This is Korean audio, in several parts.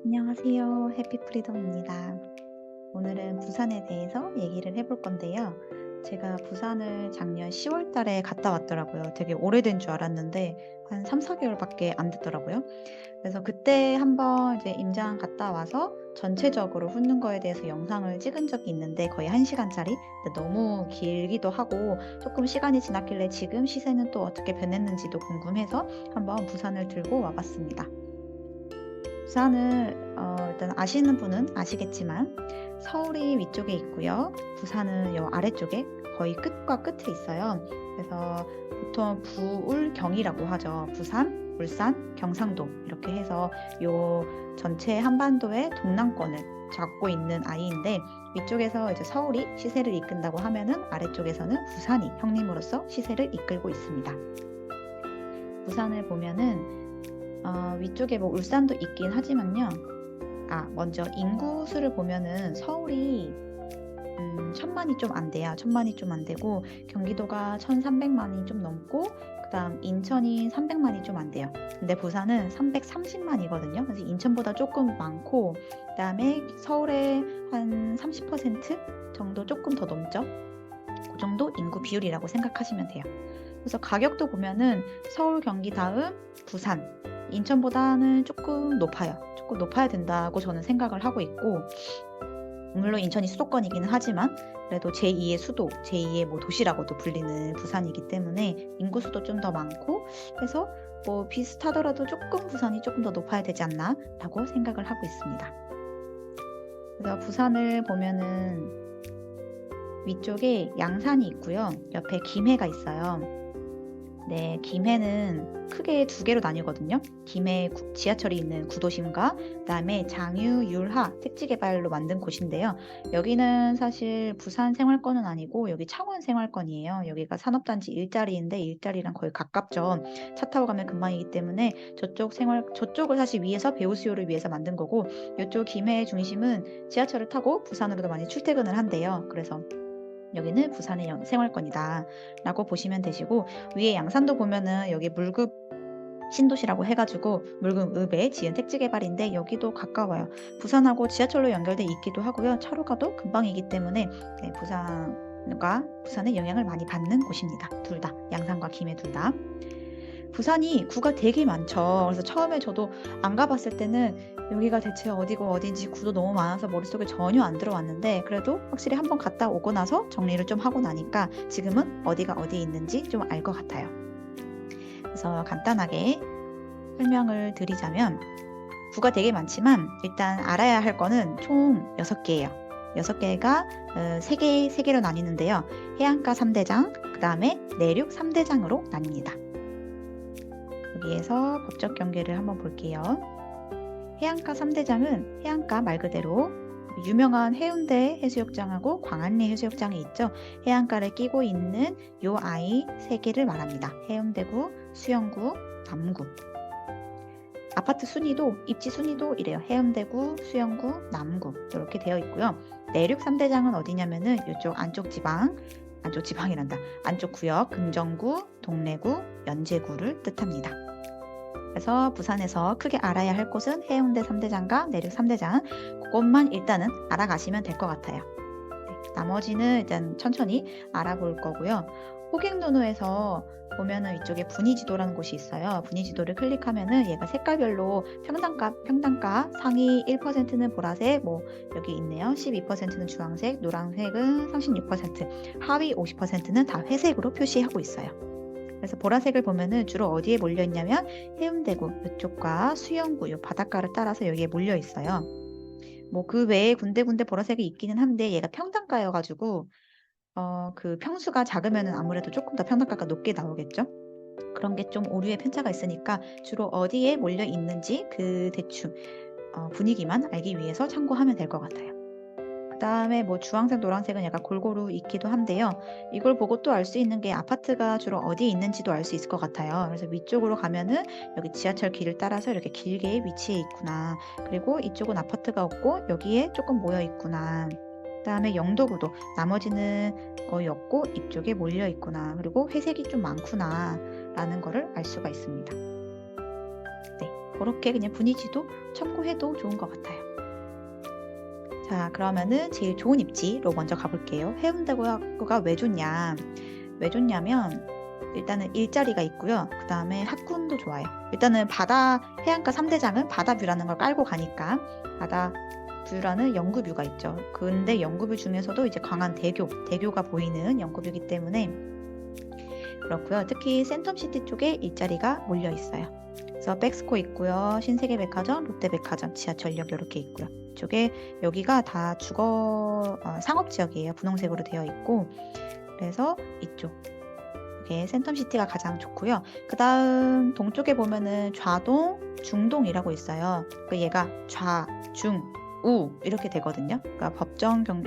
안녕하세요. 해피프리덤입니다. 오늘은 부산에 대해서 얘기를 해볼 건데요. 제가 부산을 작년 10월 달에 갔다 왔더라고요. 되게 오래된 줄 알았는데 한 3, 4개월밖에 안 됐더라고요. 그래서 그때 한번 이제 임장 갔다 와서 전체적으로 훑는 거에 대해서 영상을 찍은 적이 있는데 거의 1시간짜리? 너무 길기도 하고 조금 시간이 지났길래 지금 시세는 또 어떻게 변했는지도 궁금해서 한번 부산을 들고 와 봤습니다. 부산을 일단 아시는 분은 아시겠지만 서울이 위쪽에 있고요. 부산은 요 아래쪽에 거의 끝과 끝에 있어요. 그래서 보통 부울경이라고 하죠. 부산, 울산, 경상도 이렇게 해서 요 전체 한반도의 동남권을 잡고 있는 아이인데 위쪽에서 이제 서울이 시세를 이끈다고 하면은 아래쪽에서는 부산이 형님으로서 시세를 이끌고 있습니다. 부산을 보면은 위쪽에 뭐 울산도 있긴 하지만요. 먼저 인구수를 보면은 서울이 1000만이 좀 안 돼요. 1000만이 좀 안 되고 경기도가 1300만이 좀 넘고 그다음 인천이 300만이 좀 안 돼요. 근데 부산은 330만이거든요. 그래서 인천보다 조금 많고 그다음에 서울의 한 30% 정도 조금 더 넘죠. 그 정도 인구 비율이라고 생각하시면 돼요. 그래서 가격도 보면은 서울, 경기 다음 부산, 인천보다는 조금 높아요. 조금 높아야 된다고 저는 생각을 하고 있고 물론 인천이 수도권이기는 하지만 그래도 제2의 수도, 제2의 뭐 도시라고도 불리는 부산이기 때문에 인구수도 좀 더 많고 해서 뭐 비슷하더라도 조금 부산이 조금 더 높아야 되지 않나라고 생각을 하고 있습니다. 그래서 부산을 보면은 위쪽에 양산이 있고요. 옆에 김해가 있어요. 네, 김해는 크게 두 개로 나뉘거든요. 김해 지하철이 있는 구도심과 그다음에 장유, 율하 택지개발로 만든 곳인데요. 여기는 사실 부산 생활권은 아니고 여기 창원 생활권이에요. 여기가 산업단지 일자리인데 일자리랑 거의 가깝죠. 차 타고 가면 금방이기 때문에 저쪽을 사실 위해서 배우 수요를 위해서 만든 거고 이쪽 김해 중심은 지하철을 타고 부산으로도 많이 출퇴근을 한대요. 그래서 여기는 부산의 생활권이다 라고 보시면 되시고 위에 양산도 보면은 여기 물급 신도시라고 해가지고 물급읍에 지은 택지개발인데 여기도 가까워요. 부산하고 지하철로 연결돼 있기도 하고요. 차로 가도 금방이기 때문에 네, 부산의 영향을 많이 받는 곳입니다. 둘 다, 양산과 김해 둘 다. 부산이 구가 되게 많죠. 그래서 처음에 저도 안 가봤을 때는 여기가 대체 어디고 어딘지 구도 너무 많아서 머릿속에 전혀 안 들어왔는데 그래도 확실히 한번 갔다 오고 나서 정리를 좀 하고 나니까 지금은 어디가 어디에 있는지 좀 알 것 같아요. 그래서 간단하게 설명을 드리자면 구가 되게 많지만 일단 알아야 할 거는 총 6개예요. 6개가 3개로 나뉘는데요. 해안가 3대장, 그 다음에 내륙 3대장으로 나뉩니다. 여기에서 법적 경계를 한번 볼게요. 해안가 3대장은 해안가 말 그대로 유명한 해운대 해수욕장하고 광안리 해수욕장이 있죠. 해안가를 끼고 있는 요 아이 3개를 말합니다. 해운대구, 수영구, 남구. 아파트 순위도 입지 순위도 이래요. 해운대구, 수영구, 남구 이렇게 되어 있고요. 내륙 3대장은 어디냐면은 이쪽 안쪽 지방이란다. 안쪽 구역, 금정구, 동래구, 연제구를 뜻합니다. 그래서 부산에서 크게 알아야 할 곳은 해운대 3대장과 내륙 3대장 그것만 일단은 알아가시면 될 것 같아요. 네, 나머지는 일단 천천히 알아볼 거고요. 호갱노노에서 보면은 이쪽에 분위지도라는 곳이 있어요. 분위지도를 클릭하면은 얘가 색깔별로 평당가 상위 1%는 보라색, 뭐 여기 있네요. 12%는 주황색, 노란색은 36%, 하위 50%는 다 회색으로 표시하고 있어요. 그래서 보라색을 보면은 주로 어디에 몰려 있냐면 해운대구 이쪽과 수영구 요 바닷가를 따라서 여기에 몰려 있어요. 뭐 그 외에 군데군데 보라색이 있기는 한데 얘가 평당가여가지고 그 평수가 작으면은 아무래도 조금 더 평당가가 높게 나오겠죠. 그런 게 좀 오류의 편차가 있으니까 주로 어디에 몰려 있는지 그 대충 분위기만 알기 위해서 참고하면 될 것 같아요. 그다음에 뭐 주황색, 노란색은 약간 골고루 있기도 한데요. 이걸 보고 또 알 수 있는 게 아파트가 주로 어디에 있는지도 알 수 있을 것 같아요. 그래서 위쪽으로 가면은 여기 지하철 길을 따라서 이렇게 길게 위치해 있구나. 그리고 이쪽은 아파트가 없고 여기에 조금 모여 있구나. 그다음에 영도구도 나머지는 거의 없고 이쪽에 몰려 있구나. 그리고 회색이 좀 많구나 라는 거를 알 수가 있습니다. 네. 그렇게 그냥 분위기도 참고해도 좋은 것 같아요. 자, 그러면은 제일 좋은 입지로 먼저 가볼게요. 해운대구가 왜 좋냐? 왜 좋냐면 일단은 일자리가 있고요. 그 다음에 학군도 좋아요. 일단은 해안가 3대장은 바다뷰라는 걸 깔고 가니까 바다뷰라는 영구뷰가 있죠. 근데 영구뷰 중에서도 이제 광안 대교가 보이는 영구뷰이기 때문에 그렇고요. 특히 센텀시티 쪽에 일자리가 몰려 있어요. 그래서 백스코 있고요. 신세계백화점, 롯데백화점, 지하철역 이렇게 있고요. 여기가 다 상업지역이에요. 분홍색으로 되어 있고 그래서 이게 센텀시티가 가장 좋고요. 그 다음 동쪽에 보면은 좌동, 중동이라고 있어요. 얘가 좌, 중, 우 이렇게 되거든요. 그러니까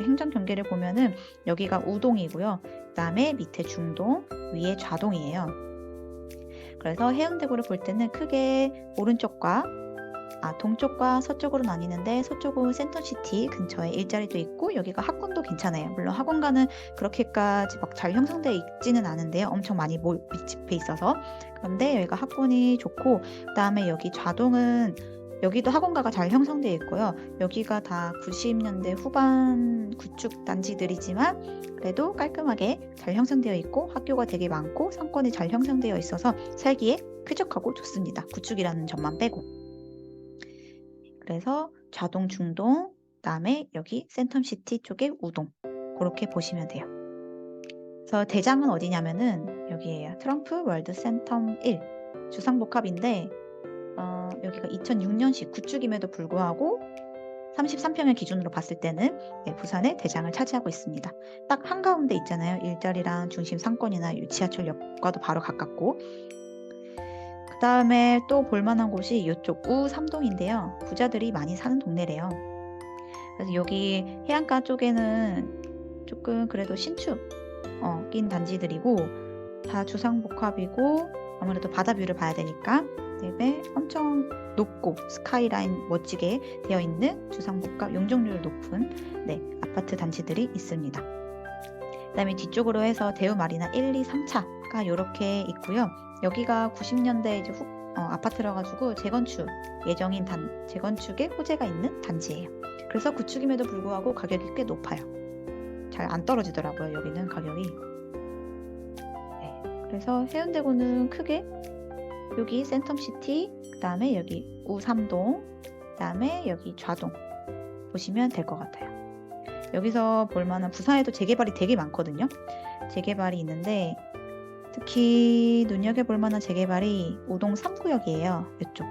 행정 경계를 보면은 여기가 우동이고요. 그 다음에 밑에 중동, 위에 좌동이에요. 그래서 해운대구를 볼 때는 크게 동쪽과 서쪽으로 나뉘는데 서쪽은 센텀시티 근처에 일자리도 있고 여기가 학군도 괜찮아요. 물론 학원가는 그렇게까지 막 잘 형성되어 있지는 않은데요. 엄청 많이 밀집해 있어서. 그런데 여기가 학군이 좋고 그 다음에 여기 좌동은 여기도 학원가가 잘 형성되어 있고요. 여기가 다 90년대 후반 구축 단지들이지만 그래도 깔끔하게 잘 형성되어 있고 학교가 되게 많고 상권이 잘 형성되어 있어서 살기에 쾌적하고 좋습니다. 구축이라는 점만 빼고. 그래서 좌동, 중동, 그다음에 여기 센텀시티 쪽에 우동 그렇게 보시면 돼요. 그래서 대장은 어디냐면은 여기에요. 트럼프 월드 센텀 1 주상복합인데 여기가 2006년식 구축임에도 불구하고 33평을 기준으로 봤을 때는 부산의 대장을 차지하고 있습니다. 딱 한가운데 있잖아요. 일자리랑 중심 상권이나 지하철역과도 바로 가깝고 그 다음에 또 볼만한 곳이 이쪽 우3동인데요. 부자들이 많이 사는 동네래요. 그래서 여기 해안가 쪽에는 조금 그래도 신축 낀 단지들이고 다 주상복합이고 아무래도 바다뷰를 봐야 되니까 그다음에 엄청 높고 스카이라인 멋지게 되어 있는 주상복합 용적률 높은 아파트 단지들이 있습니다. 그 다음에 뒤쪽으로 해서 대우마리나 1, 2, 3차가 이렇게 있고요. 여기가 90년대 이제 아파트라 가지고 재건축 예정인 재건축에 호재가 있는 단지예요. 그래서 구축임에도 불구하고 가격이 꽤 높아요. 잘 안 떨어지더라고요. 여기는 가격이. 그래서 해운대구는 크게 여기 센텀시티, 그 다음에 여기 우3동, 그 다음에 여기 좌동 보시면 될 것 같아요. 여기서 볼만한 부산에도 재개발이 되게 많거든요. 재개발이 있는데 특히 눈여겨볼 만한 재개발이 우동 3구역이에요. 이쪽.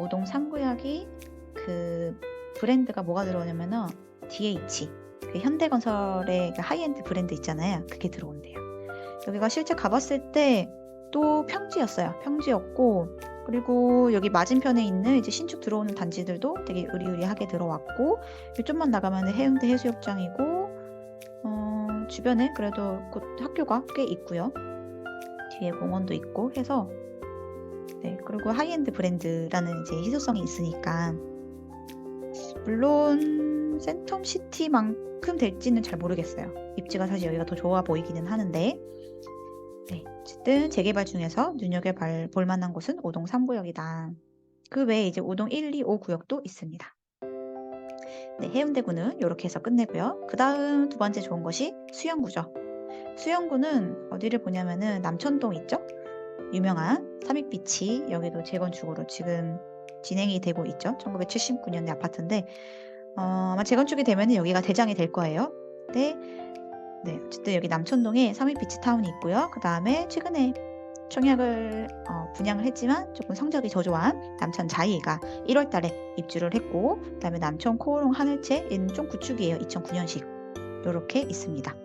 우동 3구역이 그 브랜드가 뭐가 들어오냐면은 DH, 그 현대건설의 하이엔드 브랜드 있잖아요. 그게 들어온대요. 여기가 실제 가봤을 때 또 평지였어요. 평지였고 그리고 여기 맞은편에 있는 이제 신축 들어오는 단지들도 되게 으리으리하게 들어왔고 이쪽만 나가면 해운대 해수욕장이고 주변에 그래도 곧 학교가 꽤 있고요. 뒤에 공원도 있고 해서 그리고 하이엔드 브랜드라는 이제 희소성이 있으니까 물론 센텀시티만큼 될지는 잘 모르겠어요. 입지가 사실 여기가 더 좋아 보이기는 하는데 어쨌든 재개발 중에서 눈여겨볼 만한 곳은 우동 3구역이다. 그 외에 이제 우동 1, 2, 5구역도 있습니다. 해운대구는 이렇게 해서 끝내고요. 그 다음 두 번째 좋은 것이 수영구죠. 수영구는 어디를 보냐면은 남천동 있죠? 유명한 삼익비치 여기도 재건축으로 지금 진행이 되고 있죠. 1979년의 아파트인데 아마 재건축이 되면 여기가 대장이 될 거예요. 어쨌든 여기 남천동에 삼익비치타운이 있고요. 그 다음에 최근에 청약을 분양을 했지만 조금 성적이 저조한 남천자이가 1월 달에 입주를 했고 그 다음에 남천 코오롱 하늘채 얘는 좀 구축이에요. 2009년식 이렇게 있습니다.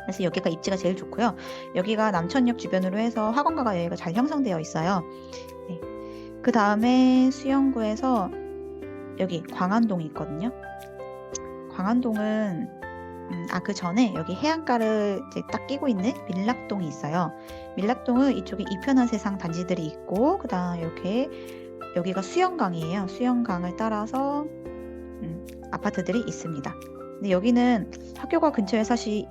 그래서 여기가 입지가 제일 좋고요. 여기가 남천역 주변으로 해서 학원가가 여기가 잘 형성되어 있어요. 그 다음에 수영구에서 여기 광안동이 있거든요. 광안동은 그 전에 여기 해안가를 이제 딱 끼고 있는 밀락동이 있어요. 밀락동은 이쪽에 이편한 세상 단지들이 있고 그 다음 이렇게 여기가 수영강이에요. 수영강을 따라서 아파트들이 있습니다. 근데 여기는 학교가 근처에 사실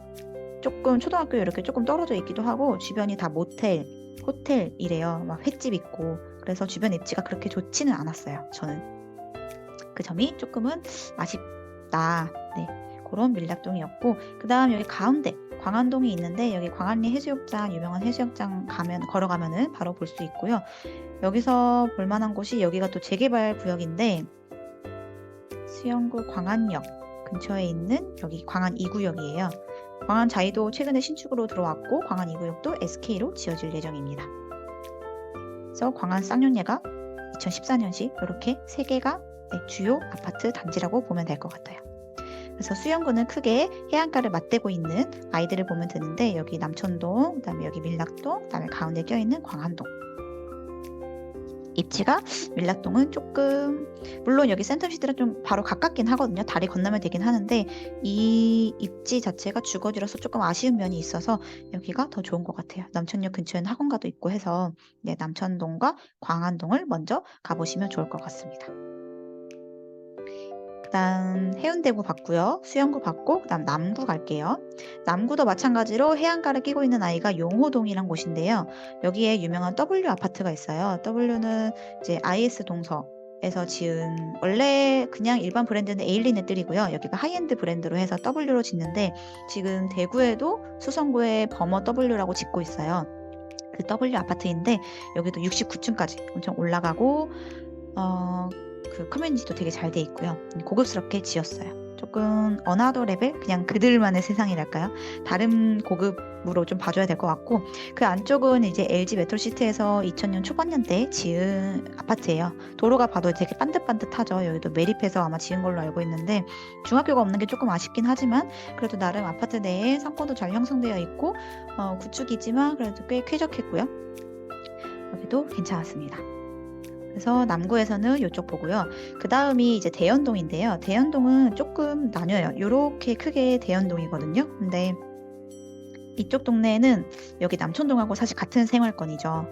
조금 초등학교 이렇게 조금 떨어져 있기도 하고 주변이 다 모텔, 호텔이래요. 막 횟집 있고 그래서 주변 입지가 그렇게 좋지는 않았어요. 저는 그 점이 조금은 아쉽다. 네, 그런 밀락동이었고, 그 다음 여기 가운데 광안동이 있는데, 여기 광안리 해수욕장, 유명한 해수욕장 걸어가면은 바로 볼 수 있고요. 여기서 볼만한 곳이 여기가 또 재개발 구역인데, 수영구 광안역 근처에 있는 여기 광안 2구역이에요. 광안 자이도 최근에 신축으로 들어왔고, 광안 2구역도 SK로 지어질 예정입니다. 그래서 광안 쌍용예가 2014년식 이렇게 3개가 주요 아파트 단지라고 보면 될 것 같아요. 그래서 수영구는 크게 해안가를 맞대고 있는 아이들을 보면 되는데, 여기 남천동, 그다음에 여기 밀락동, 그다음에 가운데 껴있는 광안동. 입지가 밀락동은 조금, 물론 여기 센텀시티랑 좀 바로 가깝긴 하거든요. 다리 건너면 되긴 하는데 이 입지 자체가 주거지로서 조금 아쉬운 면이 있어서 여기가 더 좋은 것 같아요. 남천역 근처에는 학원가도 있고 해서 남천동과 광안동을 먼저 가보시면 좋을 것 같습니다. 그다음 해운대구 봤고요. 수영구 봤고, 그다음 남구 갈게요. 남구도 마찬가지로 해안가를 끼고 있는 아이가 용호동이란 곳인데요. 여기에 유명한 W 아파트가 있어요. W는 이제 IS 동서에서 지은, 원래 그냥 일반 브랜드는 에일리넷들이고요. 여기가 하이엔드 브랜드로 해서 W로 짓는데, 지금 대구에도 수성구에 범어 W라고 짓고 있어요. 그 W 아파트인데 여기도 69층까지 엄청 올라가고 그 커뮤니티도 되게 잘 돼 있고요. 고급스럽게 지었어요. 조금 어나더 레벨? 그냥 그들만의 세상이랄까요? 다른 고급으로 좀 봐줘야 될 것 같고, 그 안쪽은 이제 LG 메트로시티에서 2000년 초반년대에 지은 아파트예요. 도로가 봐도 되게 반듯반듯하죠. 여기도 매립해서 아마 지은 걸로 알고 있는데, 중학교가 없는 게 조금 아쉽긴 하지만 그래도 나름 아파트 내에 상권도 잘 형성되어 있고 구축이지만 그래도 꽤 쾌적했고요. 여기도 괜찮았습니다. 그래서 남구에서는 이쪽 보고요. 그 다음이 이제 대연동인데요. 대연동은 조금 나뉘어요. 이렇게 크게 대연동이거든요. 근데 이쪽 동네에는 여기 남천동하고 사실 같은 생활권이죠.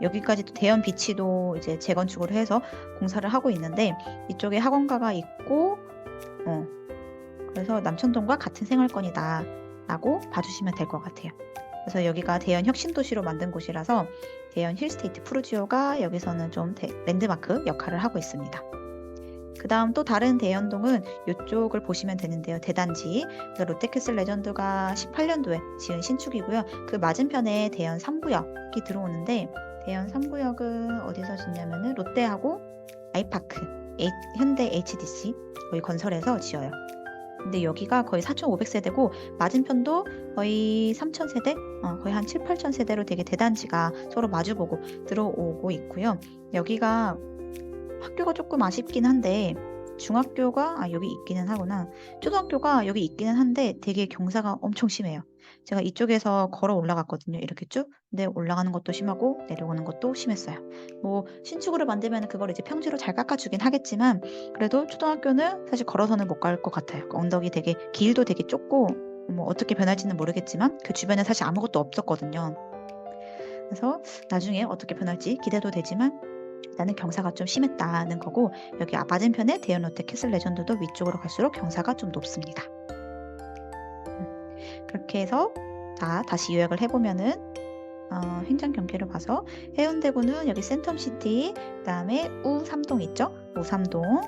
여기까지도 대연 비치도 이제 재건축을 해서 공사를 하고 있는데, 이쪽에 학원가가 있고, 그래서 남천동과 같은 생활권이다 라고 봐주시면 될 것 같아요. 그래서 여기가 대연 혁신도시로 만든 곳이라서 대연 힐스테이트 푸르지오가 여기서는 좀 랜드마크 역할을 하고 있습니다. 그 다음 또 다른 대연동은 이쪽을 보시면 되는데요. 대단지. 롯데캐슬 레전드가 18년도에 지은 신축이고요. 그 맞은편에 대연 3구역이 들어오는데, 대연 3구역은 어디서 짓냐면은 롯데하고 아이파크, 현대 HDC 거의 건설해서 지어요. 근데 여기가 거의 4,500세대고 맞은편도 거의 3,000세대? 거의 한 7, 8,000세대로 되게 대단지가 서로 마주보고 들어오고 있고요. 여기가 학교가 조금 아쉽긴 한데, 중학교가 여기 있기는 하구나. 초등학교가 여기 있기는 한데 되게 경사가 엄청 심해요. 제가 이쪽에서 걸어 올라갔거든요. 이렇게 쭉. 근데 올라가는 것도 심하고 내려오는 것도 심했어요. 뭐 신축으로 만들면 그걸 이제 평지로 잘 깎아주긴 하겠지만, 그래도 초등학교는 사실 걸어서는 못 갈 것 같아요. 언덕이 되게, 길도 되게 좁고 뭐 어떻게 변할지는 모르겠지만 그 주변에 사실 아무것도 없었거든요. 그래서 나중에 어떻게 변할지 기대도 되지만 일단은 경사가 좀 심했다는 거고, 여기 맞은편에 대연 롯데 캐슬 레전드도 위쪽으로 갈수록 경사가 좀 높습니다. 그렇게 해서 다시 요약을 해보면은 횡장 경계를 봐서 해운대구는 여기 센텀시티, 그 다음에 우3동 있죠? 우3동,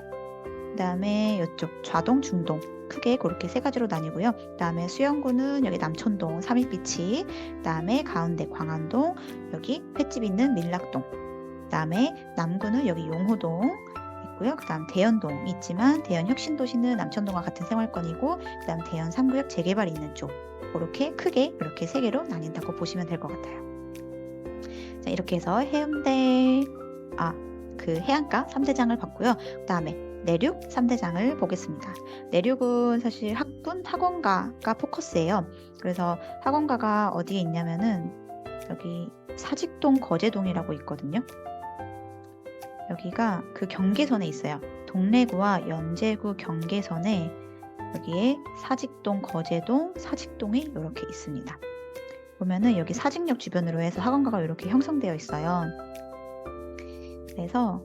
그 다음에 이쪽 좌동, 중동 크게 그렇게 3가지로 나뉘고요. 그 다음에 수영구는 여기 남천동, 삼익비치, 그 다음에 가운데 광안동, 여기 횟집 있는 밀락동, 그 다음에 남구는 여기 용호동 있고요. 그 다음 대연동 있지만 대연 혁신도시는 남천동과 같은 생활권이고, 그 다음 대연 3구역 재개발이 있는 쪽, 그렇게 크게 이렇게 3개로 나뉜다고 보시면 될 것 같아요. 자, 이렇게 해서 해운대 그 해안가 3대장을 봤고요. 그 다음에 내륙 3대장을 보겠습니다. 내륙은 사실 학원가가 포커스예요. 그래서 학원가가 어디에 있냐면은 여기 사직동 거제동이라고 있거든요. 여기가 그 경계선에 있어요. 동래구와 연제구 경계선에 여기에 사직동, 거제동, 사직동이 이렇게 있습니다. 보면은 여기 사직역 주변으로 해서 학원가가 이렇게 형성되어 있어요. 그래서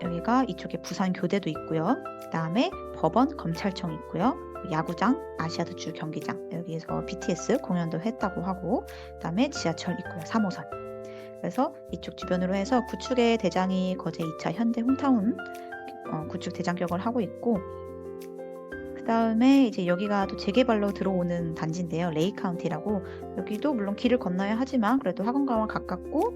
여기가 이쪽에 부산 교대도 있고요. 그 다음에 법원, 검찰청 있고요. 야구장, 아시아드주 경기장, 여기에서 BTS 공연도 했다고 하고, 그 다음에 지하철 있고요. 3호선. 그래서 이쪽 주변으로 해서 구축의 대장이 거제 2차 현대 홈타운 구축 대장격을 하고 있고, 그다음에 이제 여기가 또 재개발로 들어오는 단지인데요. 레이 카운티라고. 여기도 물론 길을 건너야 하지만 그래도 학원가와 가깝고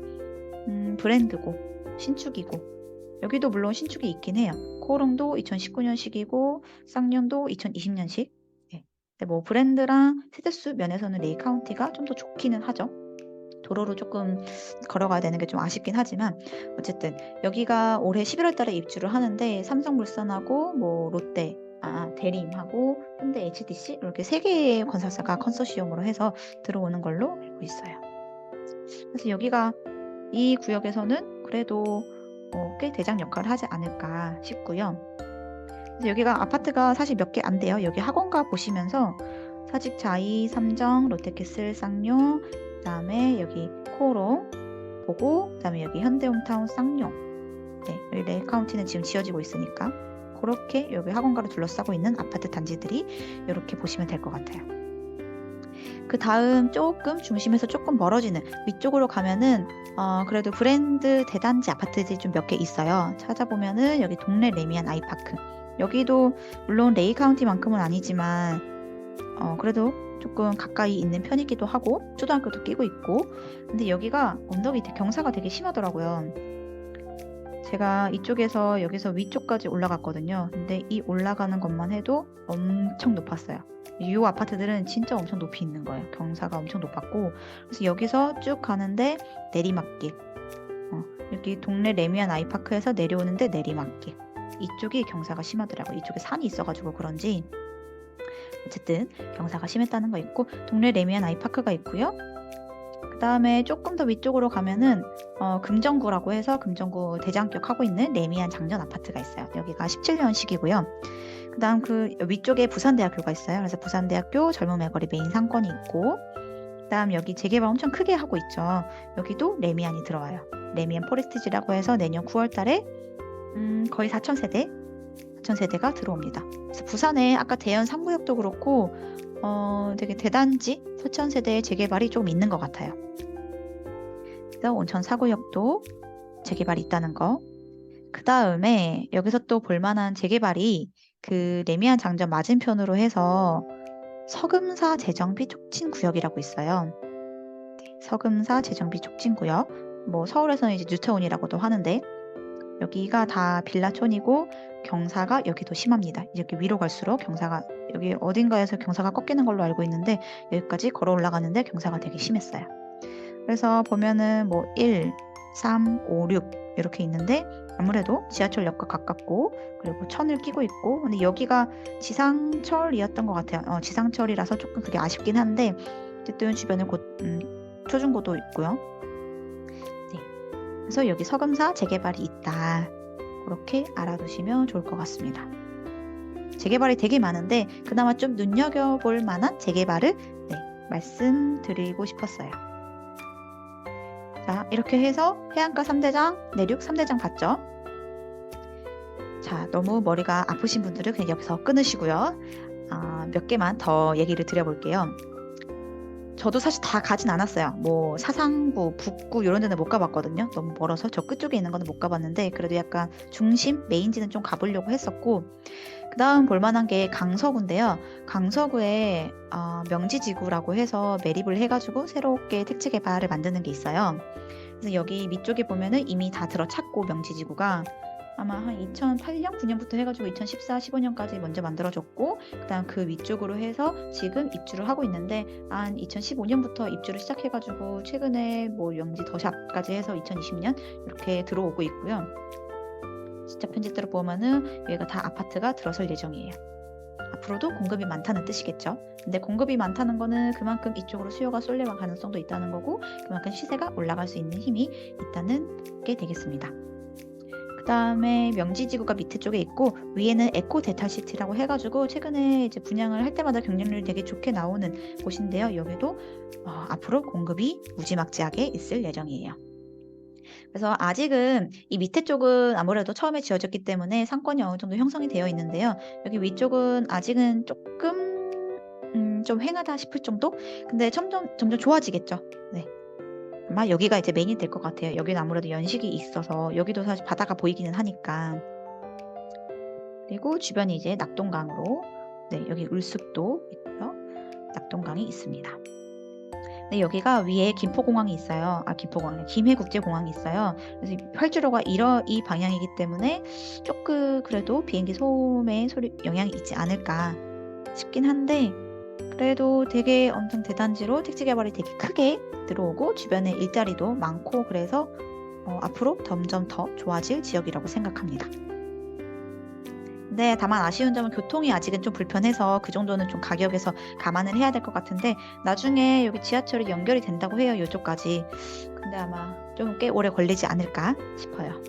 브랜드고 신축이고, 여기도 물론 신축이 있긴 해요. 코롱도 2019년식이고 쌍용도 2020년식. 네. 근데 뭐 브랜드랑 세대수 면에서는 레이 카운티가 좀 더 좋기는 하죠. 도로로 조금 걸어가야 되는 게 좀 아쉽긴 하지만, 어쨌든 여기가 올해 11월 달에 입주를 하는데 삼성물산하고 뭐 롯데, 대림하고 현대 HDC 이렇게 3개의 건설사가 컨소시엄으로 해서 들어오는 걸로 알고 있어요. 그래서 여기가 이 구역에서는 그래도 꽤 대장 역할을 하지 않을까 싶고요. 그래서 여기가 아파트가 사실 몇 개 안 돼요. 여기 학원가 보시면서 사직자이, 삼정, 롯데캐슬, 쌍용, 그다음에 여기 코롱 보고, 그다음에 여기 현대홈타운 쌍용. 네, 여기 레이 카운티는 지금 지어지고 있으니까 그렇게 여기 학원가를 둘러싸고 있는 아파트 단지들이 이렇게 보시면 될 것 같아요. 그 다음 조금 중심에서 조금 멀어지는 위쪽으로 가면은 그래도 브랜드 대단지 아파트들이 좀 몇 개 있어요. 찾아보면은 여기 동래 레미안 아이파크. 여기도 물론 레이 카운티만큼은 아니지만 그래도 조금 가까이 있는 편이기도 하고 초등학교도 끼고 있고, 근데 여기가 언덕이 경사가 되게 심하더라고요. 제가 이쪽에서 여기서 위쪽까지 올라갔거든요. 근데 이 올라가는 것만 해도 엄청 높았어요. 이 아파트들은 진짜 엄청 높이 있는 거예요. 경사가 엄청 높았고, 그래서 여기서 쭉 가는데 내리막길, 여기 동네 레미안 아이파크에서 내려오는데 내리막길, 이쪽이 경사가 심하더라고요. 이쪽에 산이 있어가지고 그런지 어쨌든 경사가 심했다는 거 있고, 동네 레미안 아이파크가 있고요. 그 다음에 조금 더 위쪽으로 가면은 금정구라고 해서 금정구 대장격 하고 있는 레미안 장전 아파트가 있어요. 여기가 17년식이고요. 그 다음 그 위쪽에 부산대학교가 있어요. 그래서 부산대학교 젊음의 거리 메인 상권이 있고, 그 다음 여기 재개발 엄청 크게 하고 있죠. 여기도 레미안이 들어와요. 레미안 포레스티지라고 해서 내년 9월 달에 거의 4,000세대가 들어옵니다. 그래서 부산에 아까 대연 3구역도 그렇고 되게 대단지 4,000세대의 재개발이 좀 있는 것 같아요. 그래서 온천 4구역도 재개발이 있다는 거. 그 다음에 여기서 또 볼만한 재개발이 그 레미안 장전 맞은편으로 해서 서금사 재정비 촉진 구역이라고 있어요. 서금사 재정비 촉진 구역. 뭐 서울에서는 이제 뉴타운이라고도 하는데, 여기가 다 빌라촌이고 경사가 여기도 심합니다. 이렇게 위로 갈수록 경사가, 여기 어딘가에서 경사가 꺾이는 걸로 알고 있는데 여기까지 걸어 올라가는데 경사가 되게 심했어요. 그래서 보면은 뭐 1, 3, 5, 6 이렇게 있는데 아무래도 지하철역과 가깝고 그리고 천을 끼고 있고, 근데 여기가 지상철이었던 것 같아요. 지상철이라서 조금 그게 아쉽긴 한데 어쨌든 주변에 초중고도 있고요. 네. 그래서 여기 서금사 재개발이 있다. 그렇게 알아두시면 좋을 것 같습니다. 재개발이 되게 많은데 그나마 좀 눈여겨볼 만한 재개발을 말씀드리고 싶었어요. 자, 이렇게 해서 해안가 3대장, 내륙 3대장 봤죠? 자, 너무 머리가 아프신 분들은 그냥 여기서 끊으시고요. 몇 개만 더 얘기를 드려볼게요. 저도 사실 다 가진 않았어요. 뭐 사상구, 북구 이런 데는 못 가봤거든요. 너무 멀어서 저 끝쪽에 있는 거는 못 가봤는데 그래도 약간 중심, 메인지는 좀 가보려고 했었고, 그 다음 볼만한 게 강서구인데요. 강서구에 명지지구라고 해서 매립을 해가지고 새롭게 택지 개발을 만드는 게 있어요. 그래서 여기 밑쪽에 보면은 이미 다 들어찼고, 명지지구가 아마 한 2008년, 9년부터 해가지고 2014, 15년까지 먼저 만들어졌고, 그다음 그 위쪽으로 해서 지금 입주를 하고 있는데 한 2015년부터 입주를 시작해가지고 최근에 뭐 영지 더샵까지 해서 2020년 이렇게 들어오고 있고요. 진짜 편집대로 보면은 여기가 다 아파트가 들어설 예정이에요. 앞으로도 공급이 많다는 뜻이겠죠. 근데 공급이 많다는 거는 그만큼 이쪽으로 수요가 쏠려갈 가능성도 있다는 거고, 그만큼 시세가 올라갈 수 있는 힘이 있다는 게 되겠습니다. 그 다음에 명지지구가 밑에 쪽에 있고 위에는 에코 데탈시티라고 해가지고 최근에 이제 분양을 할 때마다 경쟁률이 되게 좋게 나오는 곳인데요. 여기도 앞으로 공급이 무지막지하게 있을 예정이에요. 그래서 아직은 이 밑에 쪽은 아무래도 처음에 지어졌기 때문에 상권이 어느 정도 형성이 되어 있는데요. 여기 위쪽은 아직은 조금 좀 휑하다 싶을 정도? 근데 점점 좋아지겠죠. 네. 아마 여기가 이제 메인이 될 것 같아요. 여기는 아무래도 연식이 있어서 여기도 사실 바다가 보이기는 하니까. 그리고 주변이 이제 낙동강으로 네, 여기 울숲도 있고요. 낙동강이 있습니다. 네, 여기가 위에 김포공항이 있어요. 김포공항, 김해국제공항이 있어요. 그래서 활주로가 이 방향이기 때문에 조금 그래도 비행기 소음에 영향이 있지 않을까 싶긴 한데, 그래도 되게 엄청 대단지로 택지 개발이 되게 크게 들어오고 주변에 일자리도 많고, 그래서 앞으로 점점 더 좋아질 지역이라고 생각합니다. 네, 다만 아쉬운 점은 교통이 아직은 좀 불편해서 그 정도는 좀 가격에서 감안을 해야 될 것 같은데, 나중에 여기 지하철이 연결이 된다고 해요, 요쪽까지. 근데 아마 좀 꽤 오래 걸리지 않을까 싶어요.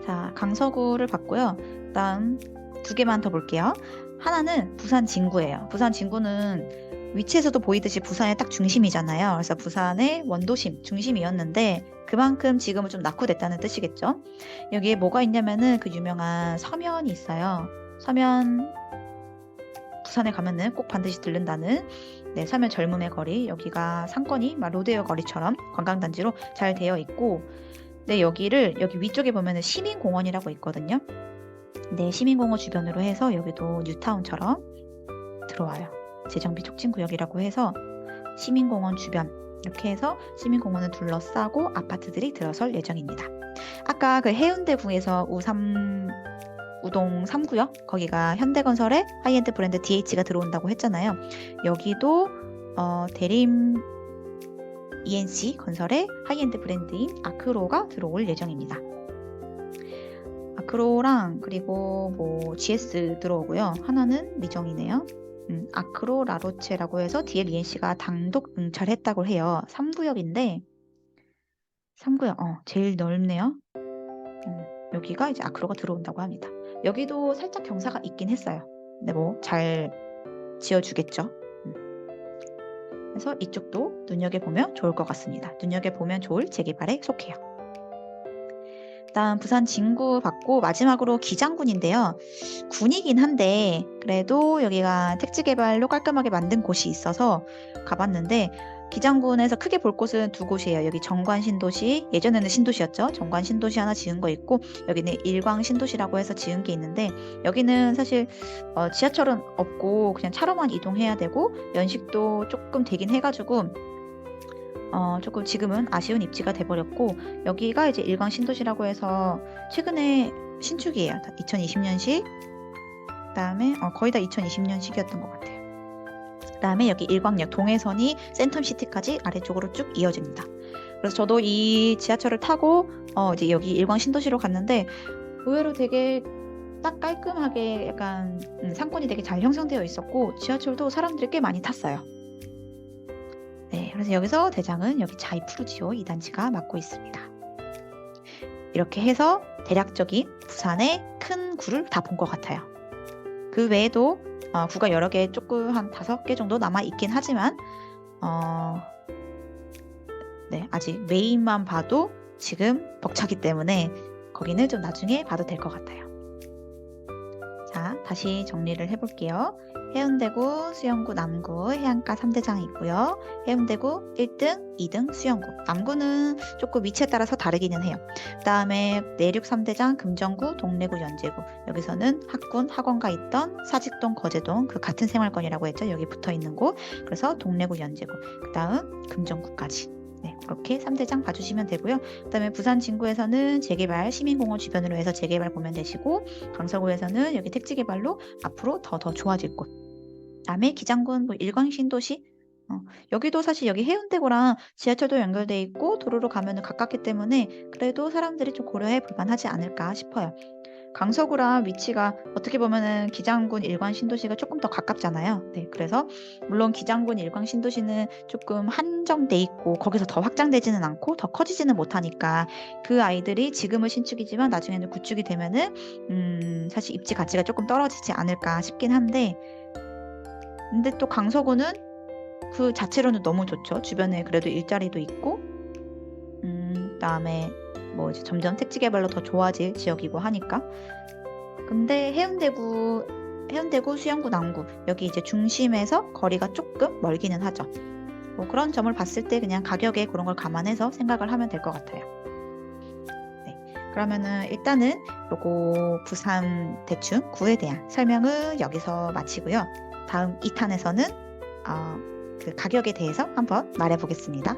자, 강서구를 봤고요. 다음 2개만 더 볼게요. 하나는 부산 진구예요. 부산 진구는 위치에서도 보이듯이 부산의 딱 중심이잖아요. 그래서 부산의 원도심, 중심이었는데 그만큼 지금은 좀 낙후됐다는 뜻이겠죠. 여기에 뭐가 있냐면은 그 유명한 서면이 있어요. 서면, 부산에 가면은 꼭 반드시 들른다는 네, 서면 젊음의 거리. 여기가 상권이 로데오 거리처럼 관광단지로 잘 되어 있고, 네, 여기 위쪽에 보면은 시민공원이라고 있거든요. 네, 시민공원 주변으로 해서 여기도 뉴타운처럼 들어와요. 재정비 촉진구역이라고 해서 시민공원 주변 이렇게 해서 시민공원을 둘러싸고 아파트들이 들어설 예정입니다. 아까 그 해운대구에서 우동 3구역 거기가 현대건설의 하이엔드 브랜드 DH가 들어온다고 했잖아요. 여기도 대림 ENC 건설의 하이엔드 브랜드인 아크로가 들어올 예정입니다. 아크로랑 그리고 뭐 GS 들어오고요. 하나는 미정이네요. 아크로 라로체라고 해서 DL ENC가 단독 응찰했다고 해요. 3구역인데 3구역 제일 넓네요. 여기가 이제 아크로가 들어온다고 합니다. 여기도 살짝 경사가 있긴 했어요. 근데 뭐 잘 지어주겠죠. 그래서 이쪽도 눈여겨보면 좋을 것 같습니다. 눈여겨보면 좋을 재개발에 속해요. 다음 부산 진구 봤고, 마지막으로 기장군인데요. 군이긴 한데 그래도 여기가 택지 개발로 깔끔하게 만든 곳이 있어서 가봤는데, 기장군에서 크게 볼 곳은 2곳이에요. 여기 정관 신도시, 예전에는 신도시였죠. 정관 신도시 하나 지은 거 있고, 여기는 일광 신도시라고 해서 지은 게 있는데, 여기는 사실 지하철은 없고 그냥 차로만 이동해야 되고 연식도 조금 되긴 해가지고 조금 지금은 아쉬운 입지가 돼버렸고, 여기가 이제 일광 신도시라고 해서 최근에 신축이에요. 2020년식. 그다음에 거의 다 2020년식이었던 것 같아요. 그다음에 여기 일광역 동해선이 센텀시티까지 아래쪽으로 쭉 이어집니다. 그래서 저도 이 지하철을 타고 이제 여기 일광 신도시로 갔는데 의외로 되게 딱 깔끔하게 약간 상권이 되게 잘 형성되어 있었고, 지하철도 사람들이 꽤 많이 탔어요. 네, 그래서 여기서 대장은 여기 자이푸르지오 2단지가 맡고 있습니다. 이렇게 해서 대략적인 부산의 큰 구를 다 본 것 같아요. 그 외에도 구가 여러 개, 조금 한 5개 정도 남아 있긴 하지만 네, 아직 메인만 봐도 지금 벅차기 때문에 거기는 좀 나중에 봐도 될 것 같아요. 자, 다시 정리를 해볼게요. 해운대구, 수영구, 남구 해안가 3대장이 있고요. 해운대구 1등, 2등 수영구. 남구는 조금 위치에 따라서 다르기는 해요. 그 다음에 내륙 3대장 금정구, 동래구, 연제구. 여기서는 학군, 학원가 있던 사직동, 거제동 그 같은 생활권이라고 했죠. 여기 붙어 있는 곳. 그래서 동래구, 연제구. 그 다음 금정구까지. 네, 그렇게 3대장 봐주시면 되고요. 그 다음에 부산 진구에서는 재개발, 시민공원 주변으로 해서 재개발 보면 되시고, 강서구에서는 여기 택지 개발로 앞으로 더 좋아질 곳. 그다음에 기장군, 일광 신도시. 여기도 사실 여기 해운대구랑 지하철도 연결돼 있고 도로로 가면은 가깝기 때문에 그래도 사람들이 좀 고려해 볼 만하지 않을까 싶어요. 강서구랑 위치가 어떻게 보면은 기장군, 일광 신도시가 조금 더 가깝잖아요. 네, 그래서 물론 기장군, 일광 신도시는 조금 한정돼 있고 거기서 더 확장되지는 않고 더 커지지는 못하니까 그 아이들이 지금은 신축이지만 나중에는 구축이 되면은 사실 입지 가치가 조금 떨어지지 않을까 싶긴 한데, 근데 또 강서구는 그 자체로는 너무 좋죠. 주변에 그래도 일자리도 있고, 그다음에 뭐 이제 점점 택지 개발로 더 좋아질 지역이고 하니까. 근데 해운대구, 수영구, 남구 여기 이제 중심에서 거리가 조금 멀기는 하죠. 뭐 그런 점을 봤을 때 그냥 가격에 그런 걸 감안해서 생각을 하면 될 것 같아요. 네, 그러면은 일단은 요거 부산 대충 구에 대한 설명은 여기서 마치고요. 다음 2탄에서는 그 가격에 대해서 한번 말해 보겠습니다.